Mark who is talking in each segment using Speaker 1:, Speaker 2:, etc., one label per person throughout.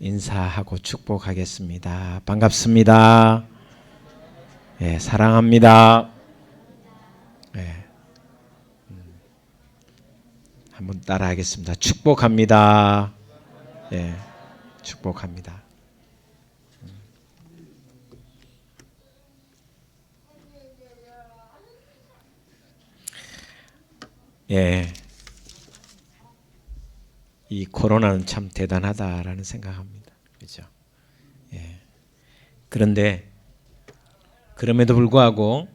Speaker 1: 인사하고 축복하겠습니다. 반갑습니다. 예, 사랑합니다. 예, 한번 따라하겠습니다. 축복합니다. 예, 축복합니다. 예, 이 코로나는 참 대단하다라는 생각합니다. 그렇죠? 예. 그런데 그럼에도 불구하고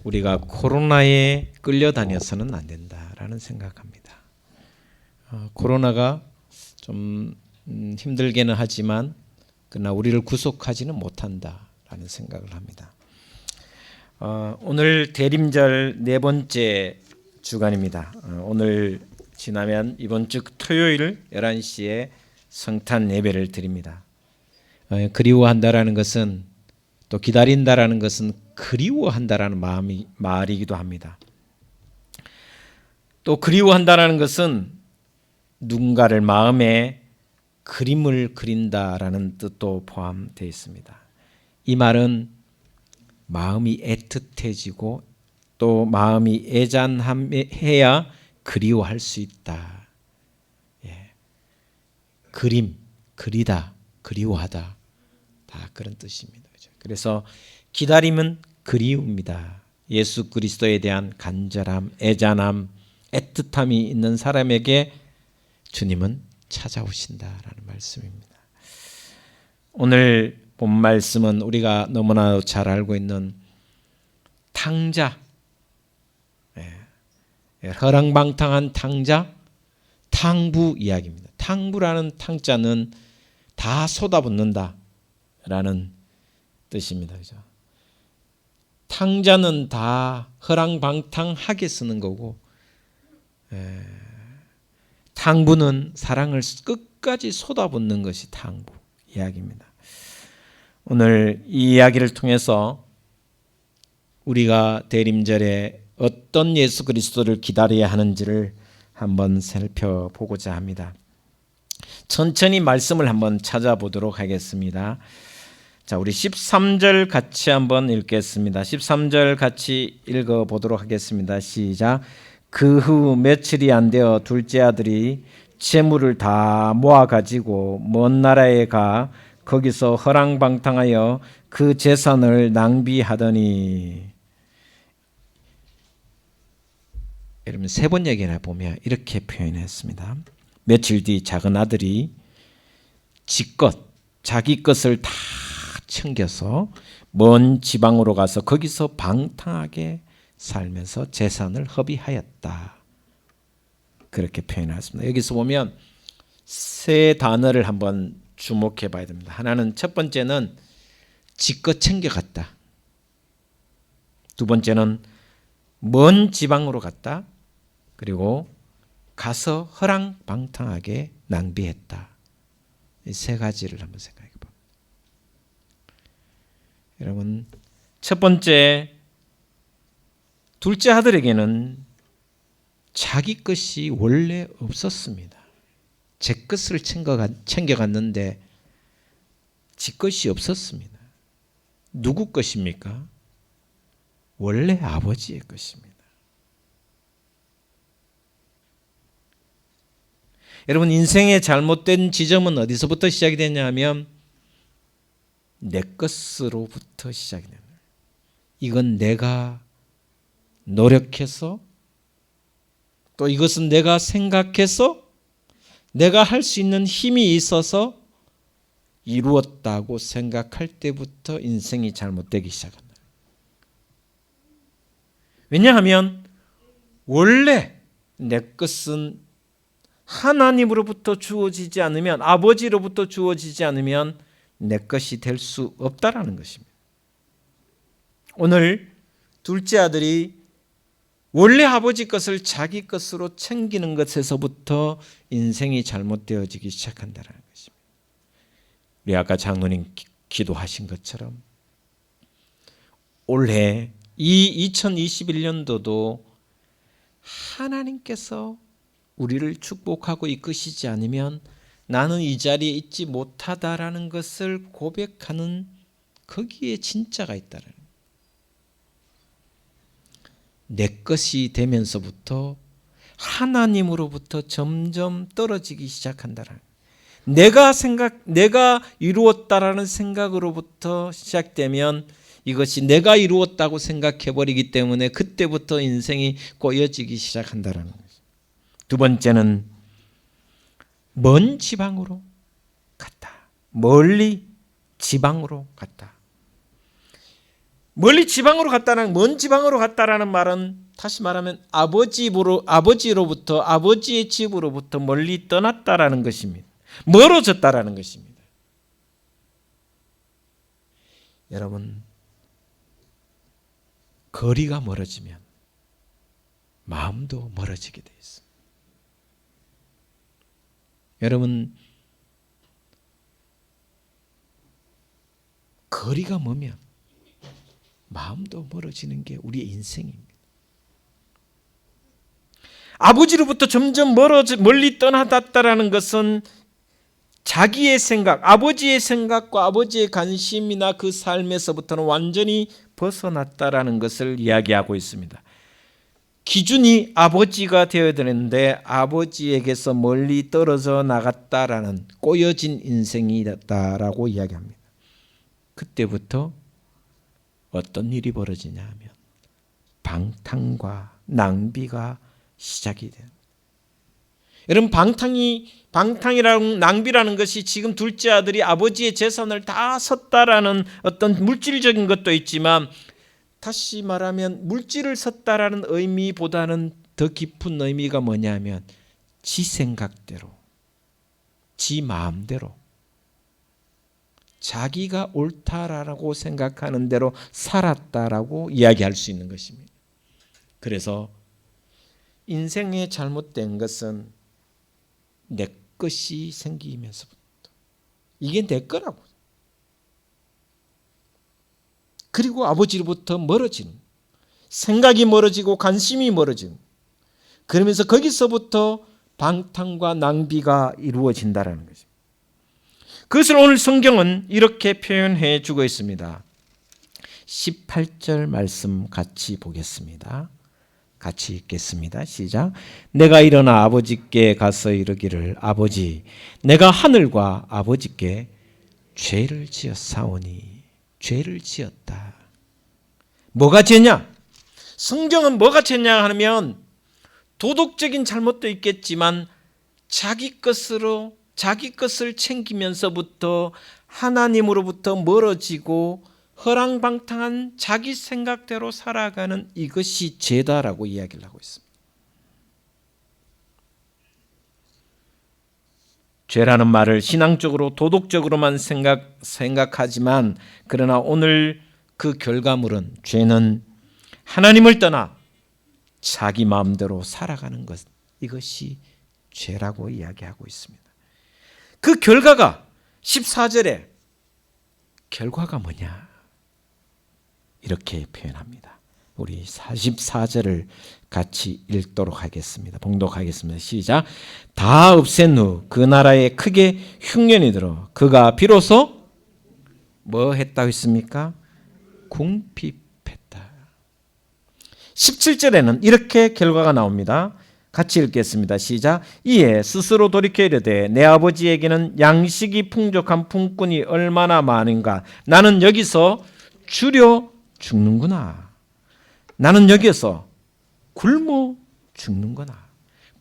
Speaker 1: 우리가 코로나에 끌려다녀서는 안 된다라는 생각합니다. 코로나가 좀 힘들게는 하지만 그러나 우리를 구속하지는 못한다라는 생각을 합니다. 오늘 대림절 네 번째 주간입니다. 오늘 지나면 이번 주 토요일 11시에 성탄 예배를 드립니다. 그리워한다라는 것은 또 기다린다라는 것은 그리워한다라는 말이기도 합니다. 또 그리워한다라는 것은 누군가를 마음에 그림을 그린다라는 뜻도 포함되어 있습니다. 이 말은 마음이 애틋해지고 또 마음이 애잔해야 그리워할 수 있다. 예. 그림, 그리다, 그리워하다 다 그런 뜻입니다. 그래서 기다림은 그리움이다. 예수 그리스도에 대한 간절함, 애잔함, 애틋함이 있는 사람에게 주님은 찾아오신다라는 말씀입니다. 오늘 본 말씀은 우리가 너무나 잘 알고 있는 탕자, 허랑방탕한 탕자, 탕부 이야기입니다. 탕부라는 탕자는 다 쏟아붓는다라는 뜻입니다. 그죠? 탕자는 다 허랑방탕하게 쓰는 거고, 탕부는 사랑을 끝까지 쏟아붓는 것이 탕부 이야기입니다. 오늘 이 이야기를 통해서 우리가 대림절에 어떤 예수 그리스도를 기다려야 하는지를 한번 살펴보고자 합니다. 천천히 말씀을 한번 찾아보도록 하겠습니다. 자, 우리 13절 같이 한번 읽겠습니다. 13절 같이 읽어보도록 하겠습니다. 시작. 그 후 며칠이 안 되어 둘째 아들이 재물을 다 모아가지고 먼 나라에 가 거기서 허랑방탕하여 그 재산을 낭비하더니. 여러분 세 번 얘기나 보면 이렇게 표현했습니다. 며칠 뒤 작은 아들이 지껏 자기 것을 다 챙겨서 먼 지방으로 가서 거기서 방탕하게 살면서 재산을 허비하였다. 그렇게 표현했습니다. 여기서 보면 세 단어를 한번 주목해 봐야 됩니다. 하나는 첫 번째는 지껏 챙겨갔다. 두 번째는 먼 지방으로 갔다. 그리고 가서 허랑방탕하게 낭비했다. 이 세 가지를 한번 생각해 봅니다. 여러분, 첫 번째 둘째 아들에게는 자기 것이 원래 없었습니다. 제 것을 챙겨갔는데 지 것이 없었습니다. 누구 것입니까? 원래 아버지의 것입니다. 여러분 인생의 잘못된 지점은 어디서부터 시작이 되냐면 내 것으로부터 시작이 됩니다. 이건 내가 노력해서 또 이것은 내가 생각해서 내가 할 수 있는 힘이 있어서 이루었다고 생각할 때부터 인생이 잘못되기 시작합니다. 왜냐하면 원래 내 것은 하나님으로부터 주어지지 않으면 아버지로부터 주어지지 않으면 내 것이 될 수 없다라는 것입니다. 오늘 둘째 아들이 원래 아버지 것을 자기 것으로 챙기는 것에서부터 인생이 잘못되어지기 시작한다는 것입니다. 우리 아까 장로님 기도하신 것처럼 올해 이 2021년도도 하나님께서 우리를 축복하고 이끄시지 않으면 나는 이 자리에 있지 못하다라는 것을 고백하는 거기에 진짜가 있다라는 거예요. 내 것이 되면서부터 하나님으로부터 점점 떨어지기 시작한다라는 거예요. 내가 이루었다라는 생각으로부터 시작되면 이것이 내가 이루었다고 생각해 버리기 때문에 그때부터 인생이 꼬여지기 시작한다라는 거죠. 두 번째는 먼 지방으로 갔다. 멀리 지방으로 갔다. 멀리 지방으로 갔다는, 먼 지방으로 갔다라는 말은 다시 말하면 아버지로부터, 아버지의 집으로부터 멀리 떠났다라는 것입니다. 멀어졌다라는 것입니다. 여러분, 거리가 멀어지면 마음도 멀어지게 돼 있습니다. 여러분, 거리가 멀면 마음도 멀어지는 게 우리의 인생입니다. 아버지로부터 점점 멀리 떠나갔다라는 것은 자기의 생각, 아버지의 생각과 아버지의 관심이나 그 삶에서부터는 완전히 벗어났다라는 것을 이야기하고 있습니다. 기준이 아버지가 되어야 되는데 아버지에게서 멀리 떨어져 나갔다라는 꼬여진 인생이다라고 이야기합니다. 그때부터 어떤 일이 벌어지냐 하면 방탕과 낭비가 시작이 돼요. 여러분, 방탕이라는 낭비라는 것이 지금 둘째 아들이 아버지의 재산을 다 섰다라는 어떤 물질적인 것도 있지만, 다시 말하면 물질을 섰다라는 의미보다는 더 깊은 의미가 뭐냐면 지 생각대로, 지 마음대로, 자기가 옳다라고 생각하는 대로 살았다라고 이야기할 수 있는 것입니다. 그래서 인생에 잘못된 것은 내 것이 생기면서부터 이게 내 거라고, 그리고 아버지로부터 멀어지는, 생각이 멀어지고 관심이 멀어지는, 그러면서 거기서부터 방탕과 낭비가 이루어진다라는 거죠. 그것을 오늘 성경은 이렇게 표현해 주고 있습니다. 18절 말씀 같이 보겠습니다. 같이 읽겠습니다. 시작. 내가 일어나 아버지께 가서 이르기를, 아버지, 내가 하늘과 아버지께 죄를 지었사오니, 죄를 지었다. 뭐가 죄냐? 성경은 뭐가 죄냐 하면 도덕적인 잘못도 있겠지만 자기 것을 챙기면서부터 하나님으로부터 멀어지고 허랑방탕한 자기 생각대로 살아가는 이것이 죄다라고 이야기를 하고 있습니다. 죄라는 말을 신앙적으로 도덕적으로만 생각하지만, 그러나 오늘 그 결과물은, 죄는 하나님을 떠나 자기 마음대로 살아가는 것, 이것이 죄라고 이야기하고 있습니다. 그 결과가 14절에 결과가 뭐냐? 이렇게 표현합니다. 우리 44절을 같이 읽도록 하겠습니다. 봉독하겠습니다. 시작. 다 없앤 후 그 나라에 크게 흉년이 들어 그가 비로소 뭐 했다고 했습니까? 궁핍했다. 17절에는 이렇게 결과가 나옵니다. 같이 읽겠습니다. 시작. 이에 스스로 돌이켜 이르되 내 아버지에게는 양식이 풍족한 품꾼이 얼마나 많은가. 나는 여기서 줄여 죽는구나. 나는 여기서 굶어 죽는구나.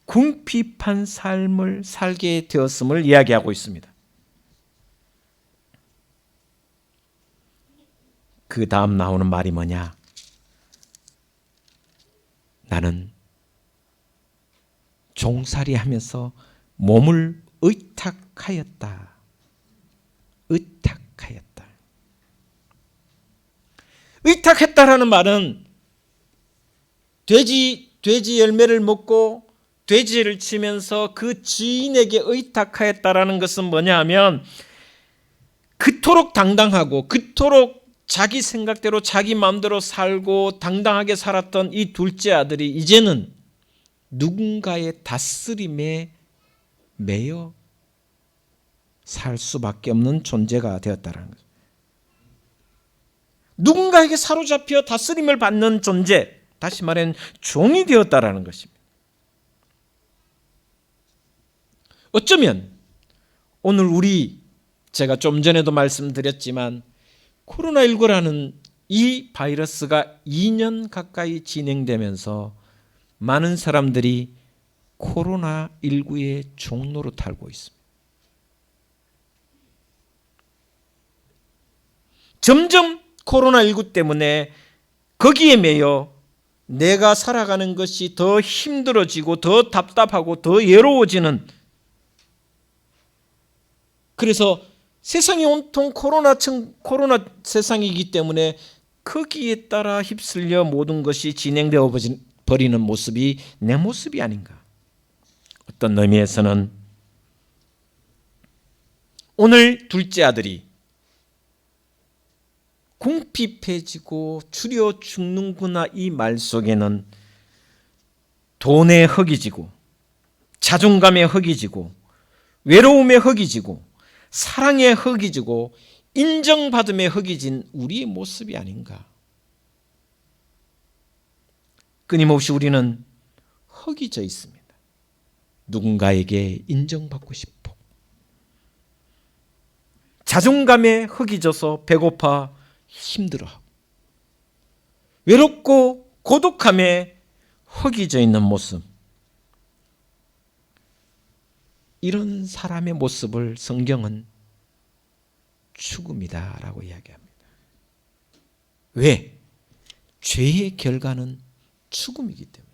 Speaker 1: 궁핍한 삶을 살게 되었음을 이야기하고 있습니다. 그 다음 나오는 말이 뭐냐? 나는 종살이하면서 몸을 의탁하였다. 의탁하였다. 의탁했다라는 말은 돼지 열매를 먹고 돼지를 치면서 그 주인에게 의탁하였다라는 것은 뭐냐 하면, 그토록 당당하고 그토록 자기 생각대로 자기 마음대로 살고 당당하게 살았던 이 둘째 아들이 이제는 누군가의 다스림에 매여 살 수밖에 없는 존재가 되었다는 거죠. 누군가에게 사로잡혀 다스림을 받는 존재, 다시 말하면 종이 되었다라는 것입니다. 어쩌면 오늘 제가 좀 전에도 말씀드렸지만 코로나19라는 이 바이러스가 2년 가까이 진행되면서 많은 사람들이 코로나19의 종로로 탈고 있습니다. 점점 코로나19 때문에 거기에 매여 내가 살아가는 것이 더 힘들어지고 더 답답하고 더 외로워지는, 그래서 세상이 온통 코로나 세상이기 때문에 거기에 따라 휩쓸려 모든 것이 진행되어 버리는 모습이 내 모습이 아닌가. 어떤 의미에서는 오늘 둘째 아들이 궁핍해지고 추려 죽는구나 이 말 속에는 돈에 허기지고 자존감에 허기지고 외로움에 허기지고 사랑에 허기지고 인정받음에 허기진 우리의 모습이 아닌가. 끊임없이 우리는 허기져 있습니다. 누군가에게 인정받고 싶어. 자존감에 허기져서 배고파 힘들어하고, 외롭고 고독함에 허기져 있는 모습, 이런 사람의 모습을 성경은 죽음이다라고 이야기합니다. 왜? 죄의 결과는 죽음이기 때문에.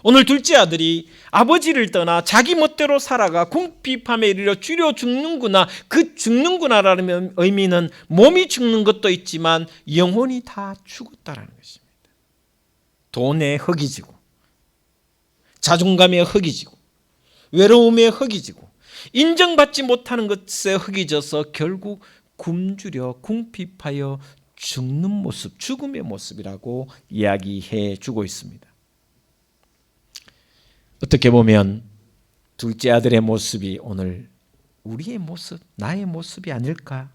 Speaker 1: 오늘 둘째 아들이 아버지를 떠나 자기 멋대로 살아가 궁핍함에 이르러 주려 죽는구나. 그 죽는구나라는 의미는 몸이 죽는 것도 있지만 영혼이 다 죽었다라는 것입니다. 돈에 허기지고 자존감에 허기지고 외로움에 허기지고 인정받지 못하는 것에 허기져서 결국 굶주려 궁핍하여 죽는 모습, 죽음의 모습이라고 이야기해 주고 있습니다. 어떻게 보면 둘째 아들의 모습이 오늘 우리의 모습, 나의 모습이 아닐까?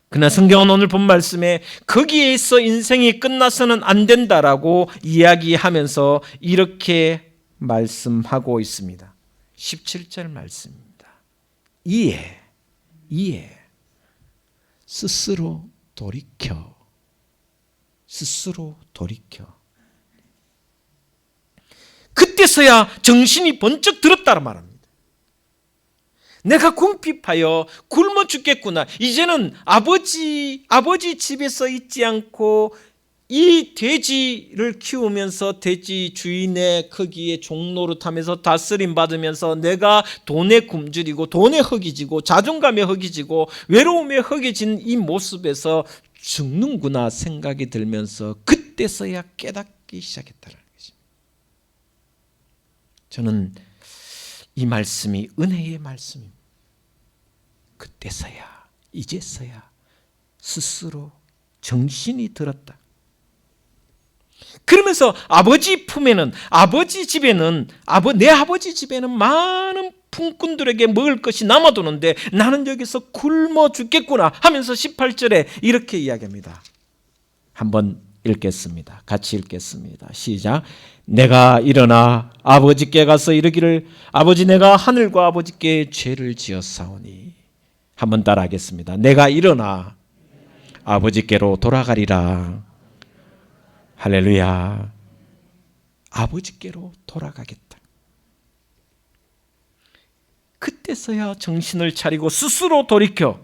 Speaker 1: 그러나 성경은 오늘 본 말씀에 거기에서 인생이 끝나서는 안 된다라고 이야기하면서 이렇게 말씀하고 있습니다. 17절 말씀입니다. 이에 스스로 돌이켜 그때서야 정신이 번쩍 들었다고 말합니다. 내가 궁핍하여 굶어 죽겠구나. 이제는 아버지 집에서 있지 않고 이 돼지를 키우면서 돼지 주인의 거기에 종노릇하면서 다스림 받으면서 내가 돈에 굶주리고 돈에 허기지고 자존감에 허기지고 외로움에 허기진 이 모습에서 죽는구나 생각이 들면서 그때서야 깨닫기 시작했다는 것입니다. 저는 이 말씀이 은혜의 말씀입니다. 그때서야, 이제서야 스스로 정신이 들었다. 그러면서 아버지 품에는, 아버지 집에는, 내 아버지 집에는 많은 품꾼들에게 먹을 것이 남아도는데 나는 여기서 굶어 죽겠구나 하면서 18절에 이렇게 이야기합니다. 한번 읽겠습니다. 같이 읽겠습니다. 시작. 내가 일어나 아버지께 가서 이르기를 아버지 내가 하늘과 아버지께 죄를 지었사오니. 한번 따라하겠습니다. 내가 일어나 아버지께로 돌아가리라. 할렐루야. 아버지께로 돌아가겠다. 그때서야 정신을 차리고 스스로 돌이켜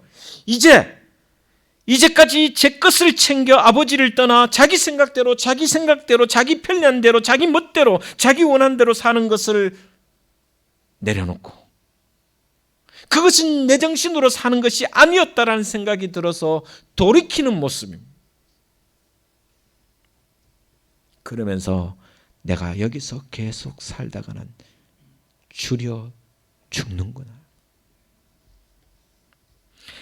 Speaker 1: 이제까지 제 것을 챙겨 아버지를 떠나 자기 생각대로 자기 편리한 대로 자기 멋대로 자기 원하는 대로 사는 것을 내려놓고 그것은 내 정신으로 사는 것이 아니었다라는 생각이 들어서 돌이키는 모습입니다. 그러면서 내가 여기서 계속 살다가는 주려 죽는구나.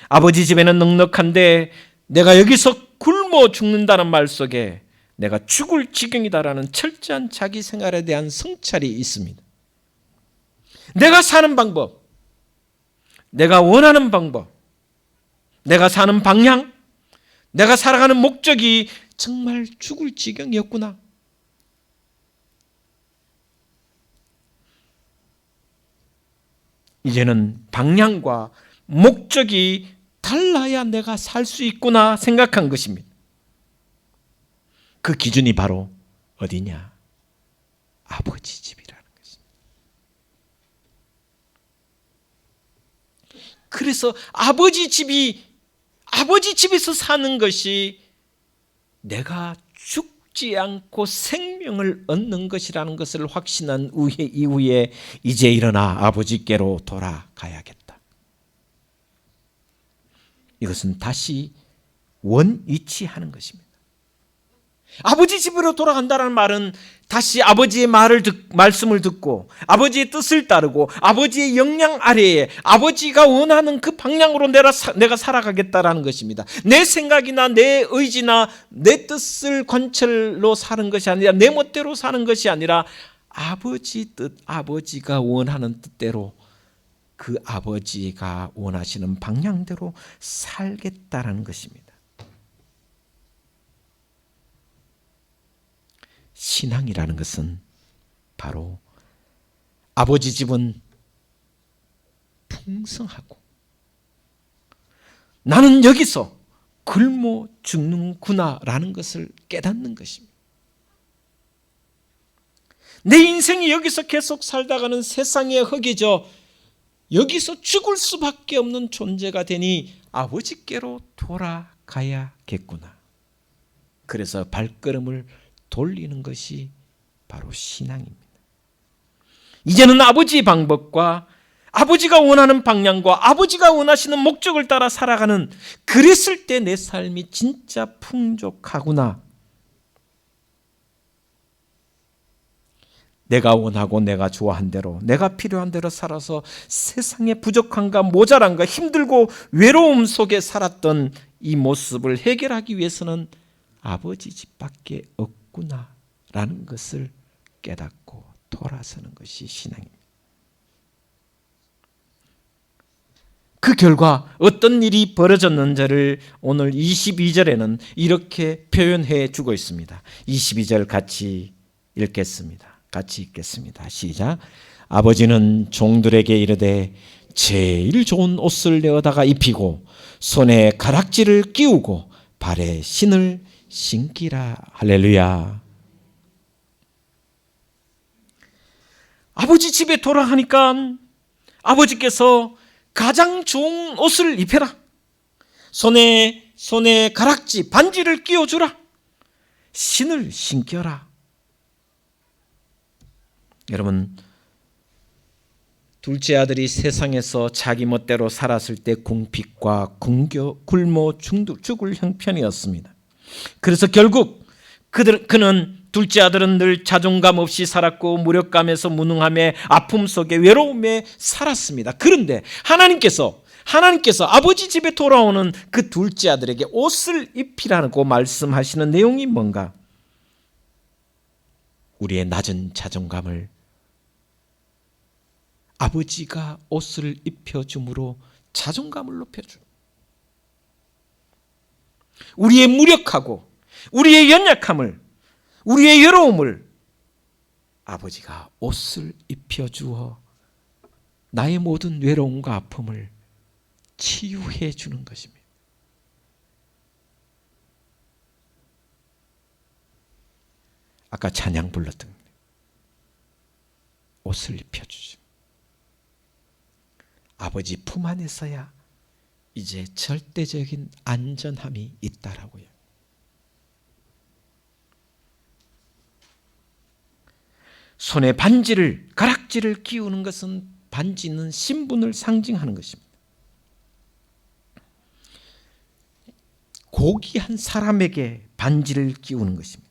Speaker 1: 아버지 집에는 넉넉한데 내가 여기서 굶어 죽는다는 말 속에 내가 죽을 지경이다라는 철저한 자기 생활에 대한 성찰이 있습니다. 내가 사는 방법, 내가 원하는 방법, 내가 사는 방향, 내가 살아가는 목적이 정말 죽을 지경이었구나. 이제는 방향과 목적이 달라야 내가 살 수 있구나 생각한 것입니다. 그 기준이 바로 어디냐? 아버지 집이라는 것입니다. 그래서 아버지 집에서 사는 것이 내가 죽지 않고 생명을 얻는 것이라는 것을 확신한 이후에 이제 일어나 아버지께로 돌아가야겠다. 이것은 다시 원위치하는 것입니다. 아버지 집으로 돌아간다는 말은 다시 아버지의 말씀을 듣고 아버지의 뜻을 따르고 아버지의 영향 아래에 아버지가 원하는 그 방향으로 내가 살아가겠다라는 것입니다. 내 생각이나 내 의지나 내 뜻을 관철로 사는 것이 아니라 내 멋대로 사는 것이 아니라 아버지 뜻, 아버지가 원하는 뜻대로 그 아버지가 원하시는 방향대로 살겠다라는 것입니다. 신앙이라는 것은 바로 아버지 집은 풍성하고 나는 여기서 굶어 죽는구나라는 것을 깨닫는 것입니다. 내 인생이 여기서 계속 살다가는 세상에 허기져 여기서 죽을 수밖에 없는 존재가 되니 아버지께로 돌아가야겠구나. 그래서 발걸음을 돌리는 것이 바로 신앙입니다. 이제는 아버지의 방법과 아버지가 원하는 방향과 아버지가 원하시는 목적을 따라 살아가는, 그랬을 때 내 삶이 진짜 풍족하구나. 내가 원하고 내가 좋아한 대로, 내가 필요한 대로 살아서 세상의 부족함과 모자람과 힘들고 외로움 속에 살았던 이 모습을 해결하기 위해서는 아버지 집밖에 없구나라는 것을 깨닫고 돌아서는 것이 신앙입니다. 그 결과 어떤 일이 벌어졌는지를 오늘 22절에는 이렇게 표현해 주고 있습니다. 22절 같이 읽겠습니다. 같이 읽겠습니다. 시작. 아버지는 종들에게 이르되 제일 좋은 옷을 내어다가 입히고 손에 가락지를 끼우고 발에 신을 신기라. 할렐루야. 아버지 집에 돌아가니까 아버지께서 가장 좋은 옷을 입혀라. 손에 가락지, 반지를 끼워주라. 신을 신겨라. 여러분, 둘째 아들이 세상에서 자기 멋대로 살았을 때 궁핍과 굶어 죽을 형편이었습니다. 그래서 결국 그는 둘째 아들은 늘 자존감 없이 살았고 무력감에서 무능함에 아픔 속에 외로움에 살았습니다. 그런데 하나님께서 아버지 집에 돌아오는 그 둘째 아들에게 옷을 입히라고 말씀하시는 내용이 뭔가? 우리의 낮은 자존감을 아버지가 옷을 입혀줌으로 자존감을 높여줘. 우리의 무력하고 우리의 연약함을, 우리의 외로움을 아버지가 옷을 입혀주어 나의 모든 외로움과 아픔을 치유해 주는 것입니다. 아까 찬양 불렀던 옷을 입혀주죠. 아버지 품 안에서야 이제 절대적인 안전함이 있다라고요. 손에 가락지를 끼우는 것은, 반지는 신분을 상징하는 것입니다. 고귀한 사람에게 반지를 끼우는 것입니다.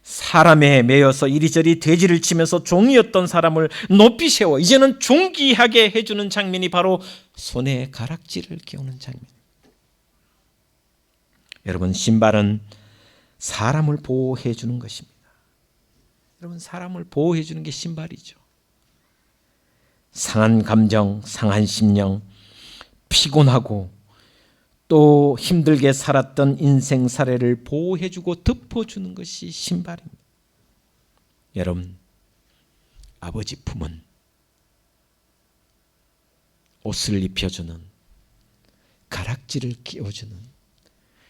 Speaker 1: 사람에 매여서 이리저리 돼지를 치면서 종이었던 사람을 높이 세워 이제는 존귀하게 해주는 장면이 바로 손에 가락지를 끼우는 장면입니다. 여러분, 신발은 사람을 보호해 주는 것입니다. 여러분, 사람을 보호해 주는 게 신발이죠. 상한 감정, 상한 심령, 피곤하고 또 힘들게 살았던 인생 사례를 보호해주고 덮어주는 것이 신발입니다. 여러분, 아버지 품은 옷을 입혀주는, 가락지를 끼워주는,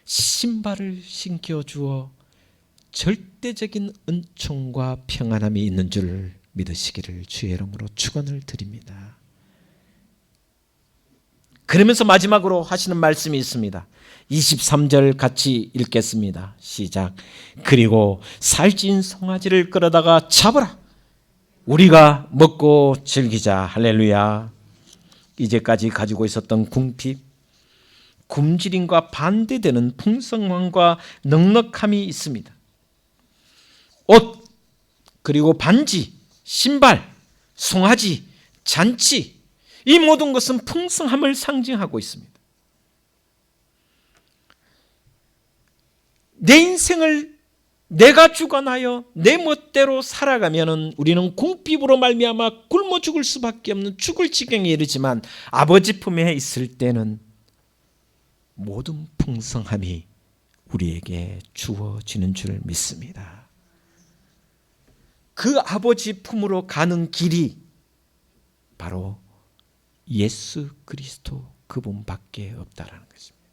Speaker 1: 신발을 신겨주어 절대적인 은총과 평안함이 있는 줄 믿으시기를 주의 이름으로 축원을 드립니다. 그러면서 마지막으로 하시는 말씀이 있습니다. 23절 같이 읽겠습니다. 시작. 그리고 살찐 송아지를 끌어다가 잡으라. 우리가 먹고 즐기자. 할렐루야. 이제까지 가지고 있었던 궁핍, 굶주림과 반대되는 풍성함과 넉넉함이 있습니다. 옷, 그리고 반지, 신발, 송아지, 잔치, 이 모든 것은 풍성함을 상징하고 있습니다. 내 인생을 내가 주관하여 내 멋대로 살아가면 우리는 궁핍으로 말미암아 굶어 죽을 수밖에 없는 죽을 지경에 이르지만 아버지 품에 있을 때는 모든 풍성함이 우리에게 주어지는 줄 믿습니다. 그 아버지 품으로 가는 길이 바로 예수 그리스도 그분밖에 없다라는 것입니다.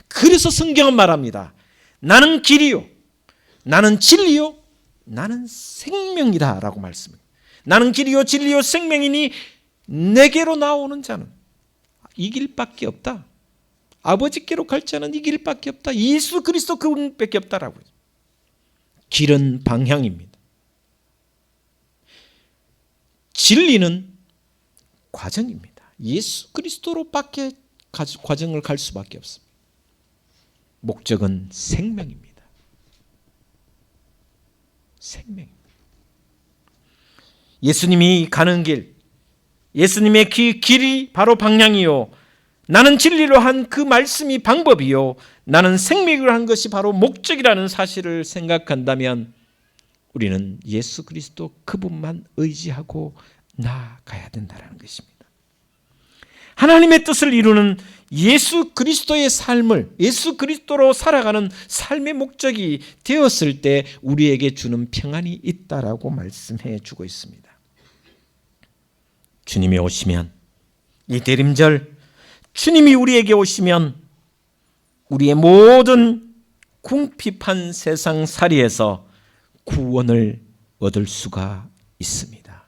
Speaker 1: 그래서 성경은 말합니다. 나는 길이요, 나는 진리요, 나는 생명이다 라고 말씀합니다. 나는 길이요 진리요 생명이니 내게로 나오는 자는 이 길밖에 없다. 아버지께로 갈 자는 이 길밖에 없다. 예수 그리스도 그분밖에 없다라고. 길은 방향입니다. 진리는 과정입니다. 예수 그리스도로밖에 과정을 갈 수밖에 없습니다. 목적은 생명입니다. 생명입니다. 예수님이 가는 길, 예수님의 그 길이 바로 방향이요, 나는 진리로 한 그 말씀이 방법이요, 나는 생명으로 한 것이 바로 목적이라는 사실을 생각한다면 우리는 예수 그리스도 그분만 의지하고 나아가야 된다는 것입니다. 하나님의 뜻을 이루는 예수 그리스도의 삶을, 예수 그리스도로 살아가는 삶의 목적이 되었을 때 우리에게 주는 평안이 있다라고 말씀해 주고 있습니다. 주님이 오시면, 이 대림절 주님이 우리에게 오시면 우리의 모든 궁핍한 세상살이에서 구원을 얻을 수가 있습니다.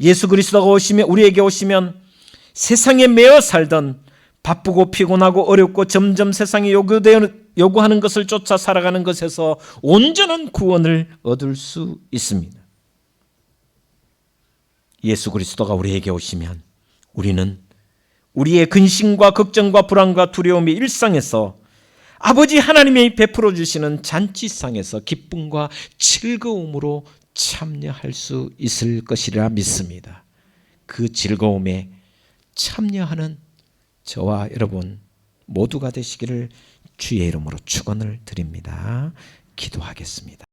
Speaker 1: 예수 그리스도가 오시면, 우리에게 오시면 세상에 매여 살던 바쁘고 피곤하고 어렵고 점점 세상이 요구하는 것을 쫓아 살아가는 것에서 온전한 구원을 얻을 수 있습니다. 예수 그리스도가 우리에게 오시면 우리는 우리의 근심과 걱정과 불안과 두려움의 일상에서 아버지 하나님이 베풀어 주시는 잔치상에서 기쁨과 즐거움으로 참여할 수 있을 것이라 믿습니다. 그 즐거움에 참여하는 저와 여러분 모두가 되시기를 주의 이름으로 축원을 드립니다. 기도하겠습니다.